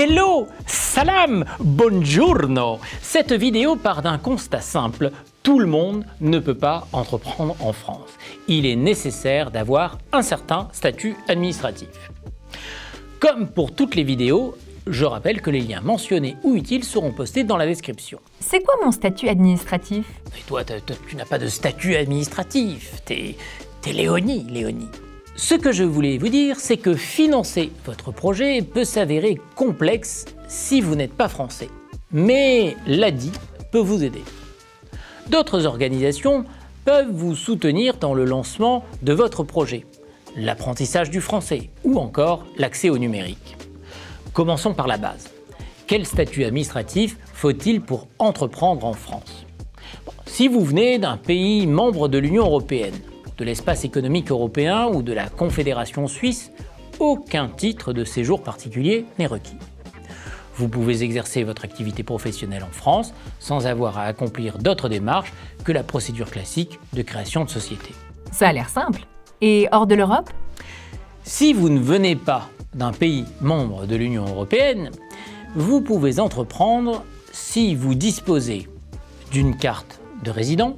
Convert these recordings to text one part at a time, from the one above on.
Hello, salam, buongiorno. Cette vidéo part d'un constat simple. Tout le monde ne peut pas entreprendre en France. Il est nécessaire d'avoir un certain statut administratif. Comme pour toutes les vidéos, je rappelle que les liens mentionnés ou utiles seront postés dans la description. C'est quoi mon statut administratif? Et toi, tu n'as pas de statut administratif. T'es Léonie. Ce que je voulais vous dire, c'est que financer votre projet peut s'avérer complexe si vous n'êtes pas français. Mais l'ADI peut vous aider. D'autres organisations peuvent vous soutenir dans le lancement de votre projet, l'apprentissage du français ou encore l'accès au numérique. Commençons par la base. Quel statut administratif faut-il pour entreprendre en France? Si vous venez d'un pays membre de l'Union européenne, de l'espace économique européen ou de la Confédération suisse, aucun titre de séjour particulier n'est requis. Vous pouvez exercer votre activité professionnelle en France sans avoir à accomplir d'autres démarches que la procédure classique de création de société. Ça a l'air simple. Et hors de l'Europe? Si vous ne venez pas d'un pays membre de l'Union européenne, vous pouvez entreprendre si vous disposez d'une carte de résident,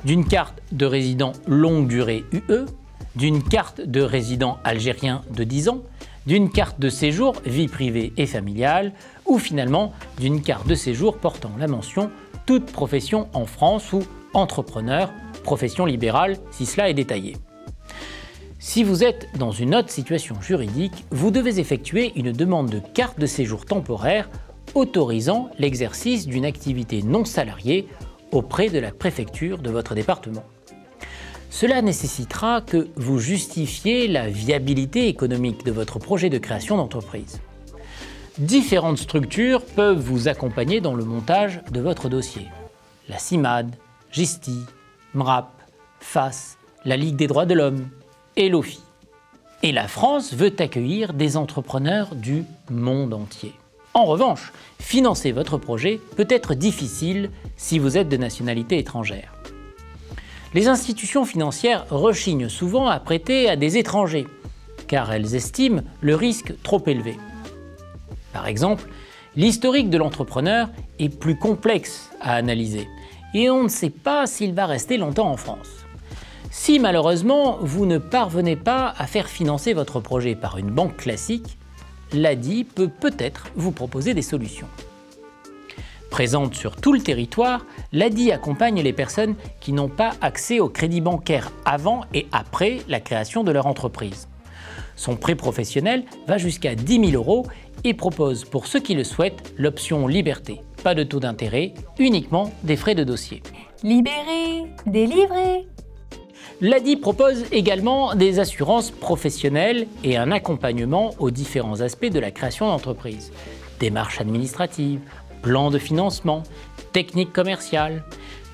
d'une carte de résident longue durée UE, d'une carte de résident algérien de 10 ans, d'une carte de séjour vie privée et familiale, ou finalement d'une carte de séjour portant la mention toute profession en France ou entrepreneur, profession libérale si cela est détaillé. Si vous êtes dans une autre situation juridique, vous devez effectuer une demande de carte de séjour temporaire autorisant l'exercice d'une activité non salariée auprès de la préfecture de votre département. Cela nécessitera que vous justifiez la viabilité économique de votre projet de création d'entreprise. Différentes structures peuvent vous accompagner dans le montage de votre dossier. La CIMAD, GISTI, MRAP, FAS, la Ligue des droits de l'homme et l'OFI. Et la France veut accueillir des entrepreneurs du monde entier. En revanche, financer votre projet peut être difficile si vous êtes de nationalité étrangère. Les institutions financières rechignent souvent à prêter à des étrangers, car elles estiment le risque trop élevé. Par exemple, l'historique de l'entrepreneur est plus complexe à analyser et on ne sait pas s'il va rester longtemps en France. Si malheureusement vous ne parvenez pas à faire financer votre projet par une banque classique, l'ADI peut peut-être vous proposer des solutions. Présente sur tout le territoire, l'ADI accompagne les personnes qui n'ont pas accès au crédit bancaire avant et après la création de leur entreprise. Son prêt professionnel va jusqu'à 10 000 € et propose pour ceux qui le souhaitent l'option liberté. Pas de taux d'intérêt, uniquement des frais de dossier. Libéré, délivré. L'ADI propose également des assurances professionnelles et un accompagnement aux différents aspects de la création d'entreprise. Démarches administratives, plan de financement, techniques commerciales.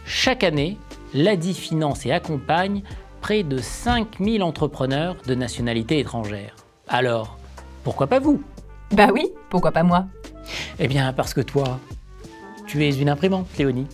Chaque année, l'ADI finance et accompagne près de 5000 entrepreneurs de nationalité étrangère. Alors, pourquoi pas vous? Bah oui, pourquoi pas moi? Eh bien parce que toi, tu es une imprimante, Léonie.